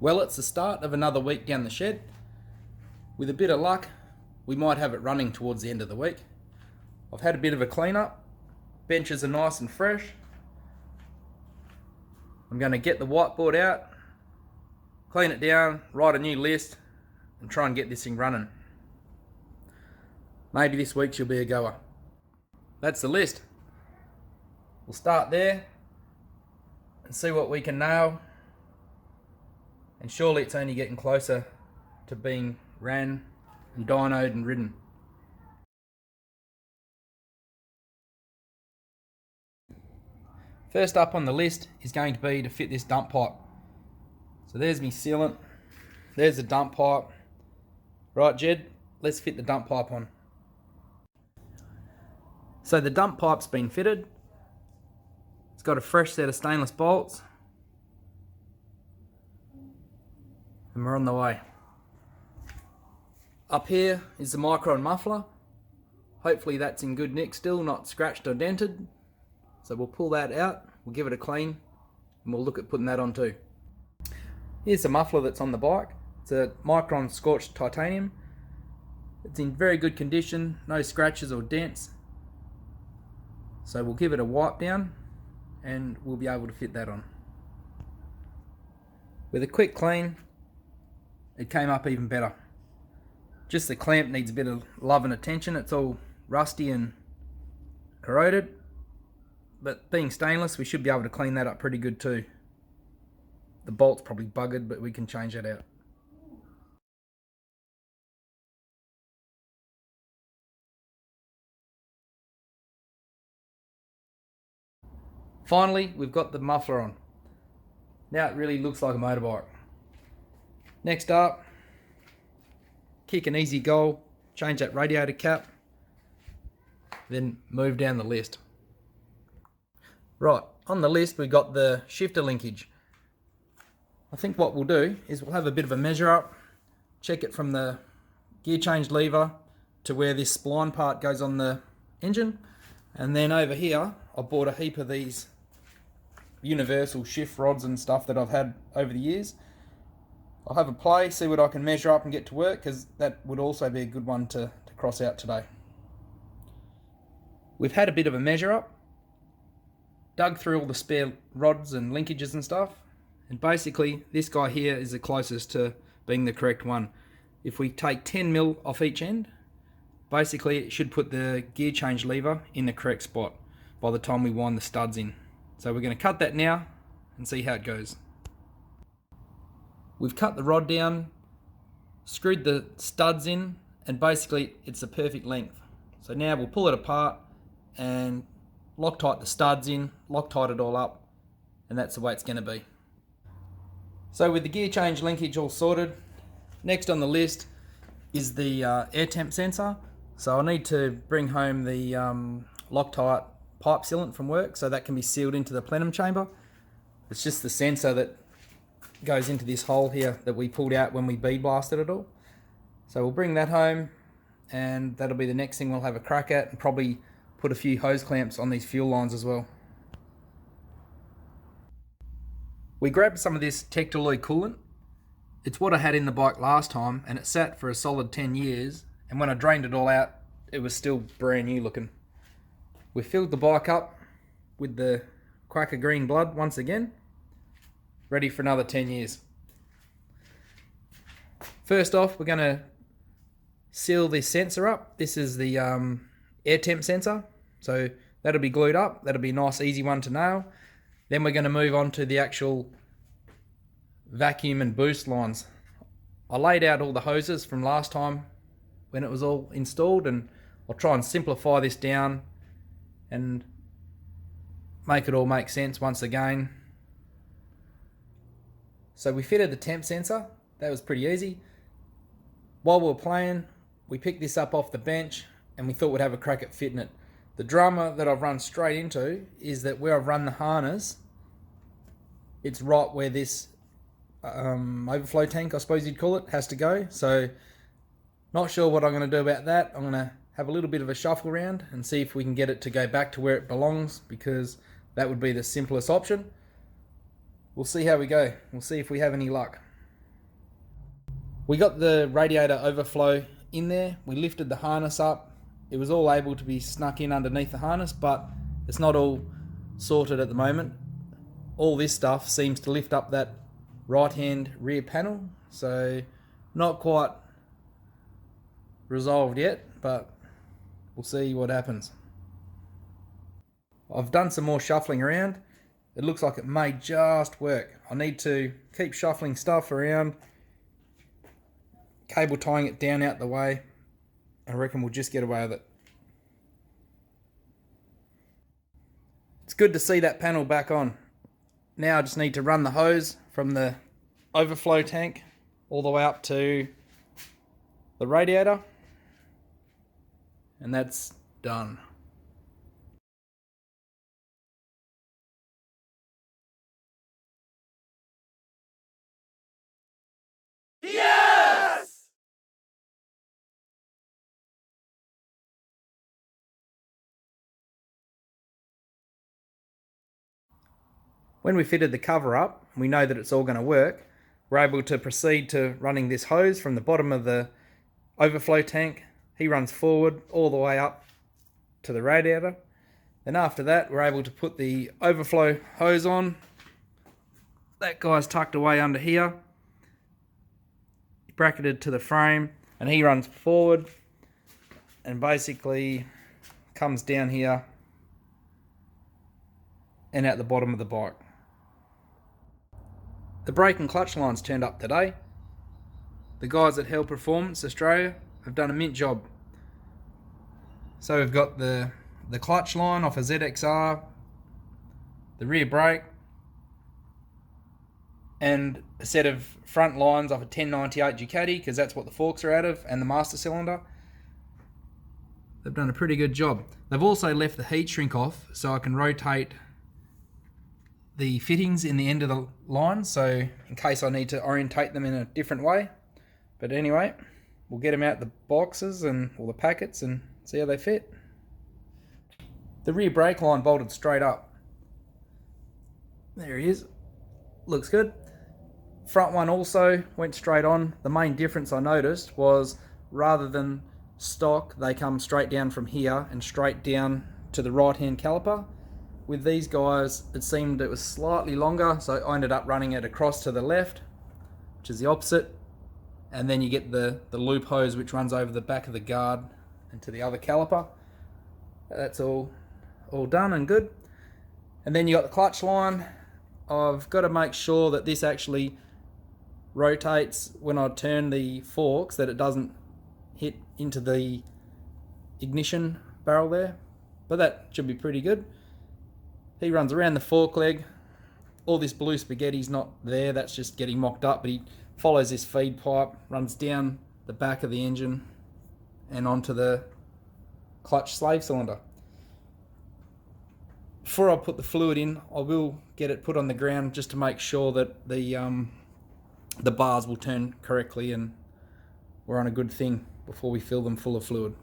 Well, it's the start of another week down the shed. With a bit of luck, we might have it running towards the end of the week. I've had a bit of a clean up. Benches are nice and fresh. I'm going to get the whiteboard out, clean it down, write a new list, and try and get this thing running. Maybe this week she'll be a goer. That's the list. We'll start there and see what we can nail. And surely it's only getting closer to being ran and dynoed and ridden. First up on the list is going to be to fit this dump pipe. So there's me sealant, there's the dump pipe. Right, Jed, let's fit the dump pipe on. So the dump pipe's been fitted. It's got a fresh set of stainless bolts. And we're on the way. Up here is the Micron muffler. Hopefully that's in good nick still, not scratched or dented. So we'll pull that out, we'll give it a clean, and we'll look at putting that on too. Here's the muffler that's on the bike. It's a Micron scorched titanium. It's in very good condition, no scratches or dents. So we'll give it a wipe down and we'll be able to fit that on. With a quick clean, it came up even better. Just the clamp needs a bit of love and attention. It's all rusty and corroded. But being stainless, we should be able to clean that up pretty good too. The bolt's probably buggered, but we can change that out. Finally, we've got the muffler on. Now it really looks like a motorbike. Next up, kick an easy goal, change that radiator cap, then move down the list. Right, on the list we've got the shifter linkage. I think what we'll do is we'll have a bit of a measure up, check it from the gear change lever to where this spline part goes on the engine, and then over here I bought a heap of these universal shift rods and stuff that I've had over the years. I'll have a play, see what I can measure up and get to work, because that would also be a good one to cross out today. We've had a bit of a measure up, dug through all the spare rods and linkages and stuff, and basically this guy here is the closest to being the correct one. If we take 10 mil off each end, basically it should put the gear change lever in the correct spot by the time we wind the studs in. So we're going to cut that now and see how it goes. We've cut the rod down, screwed the studs in, and basically it's the perfect length. So now we'll pull it apart and Loctite the studs in, Loctite it all up, and that's the way it's going to be. So with the gear change linkage all sorted, next on the list is the air temp sensor. So I need to bring home the Loctite pipe sealant from work so that can be sealed into the plenum chamber. It's just the sensor that goes into this hole here that we pulled out when we bead blasted it all. So we'll bring that home and that'll be the next thing we'll have a crack at, and probably put a few hose clamps on these fuel lines as well. We grabbed some of this Tectaloid coolant. It's what I had in the bike last time, and it sat for a solid 10 years, and when I drained it all out it was still brand new looking. We filled the bike up with the Quaker green blood once again, ready for another 10 years. First off, we're going to seal this sensor up. This is the air temp sensor, so that'll be glued up. That'll be a nice easy one to nail. Then we're going to move on to the actual vacuum and boost lines. I laid out all the hoses from last time when it was all installed, and I'll try and simplify this down and make it all make sense once again. So we fitted the temp sensor. That was pretty easy. While we were playing, we picked this up off the bench and we thought we'd have a crack at fitting it. The drama that I've run straight into is that where I've run the harness, it's right where this overflow tank, I suppose you'd call it, has to go. So not sure what I'm going to do about that. I'm going to have a little bit of a shuffle around and see if we can get it to go back to where it belongs, because that would be the simplest option. We'll see how we go. We'll see if we have any luck. We got the radiator overflow in there. We lifted the harness up. It was all able to be snuck in underneath the harness, but it's not all sorted at the moment. All this stuff seems to lift up that right-hand rear panel, so not quite resolved yet, but we'll see what happens. I've done some more shuffling around. It looks like it may just work. I need to keep shuffling stuff around, cable tying it down out the way. I reckon we'll just get away with it. It's good to see that panel back on. Now I just need to run the hose from the overflow tank all the way up to the radiator, and that's done. Yes! When we fitted the cover up, we know that it's all going to work. We're able to proceed to running this hose from the bottom of the overflow tank. He runs forward all the way up to the radiator. Then after that, we're able to put the overflow hose on. That guy's tucked away under here, bracketed to the frame, and he runs forward and basically comes down here and out the bottom of the bike. The brake and clutch lines turned up today. The guys at Hell Performance Australia have done a mint job. So we've got the clutch line off a ZXR, the rear brake, and a set of front lines off a 1098 Ducati, because that's what the forks are out of, and the master cylinder. They've done a pretty good job. They've also left the heat shrink off so I can rotate the fittings in the end of the line, so in case I need to orientate them in a different way. But anyway, we'll get them out the boxes and all the packets and see how they fit. The rear brake line bolted straight up. There he is. Looks good. Front one also went straight on. The main difference I noticed was, rather than stock, they come straight down from here and straight down to the right hand caliper. With these guys, it seemed it was slightly longer, so I ended up running it across to the left, which is the opposite, and then you get the loop hose which runs over the back of the guard and to the other caliper. That's all done and good. And then you got the clutch line. I've got to make sure that this actually rotates when I turn the forks, that it doesn't hit into the ignition barrel there, but that should be pretty good. He runs around the fork leg. All this blue spaghetti's not there, that's just getting mocked up, but he follows this feed pipe, runs down the back of the engine and onto the clutch slave cylinder. Before I put the fluid in, I will get it put on the ground just to make sure that the bars will turn correctly and we're on a good thing before we fill them full of fluid.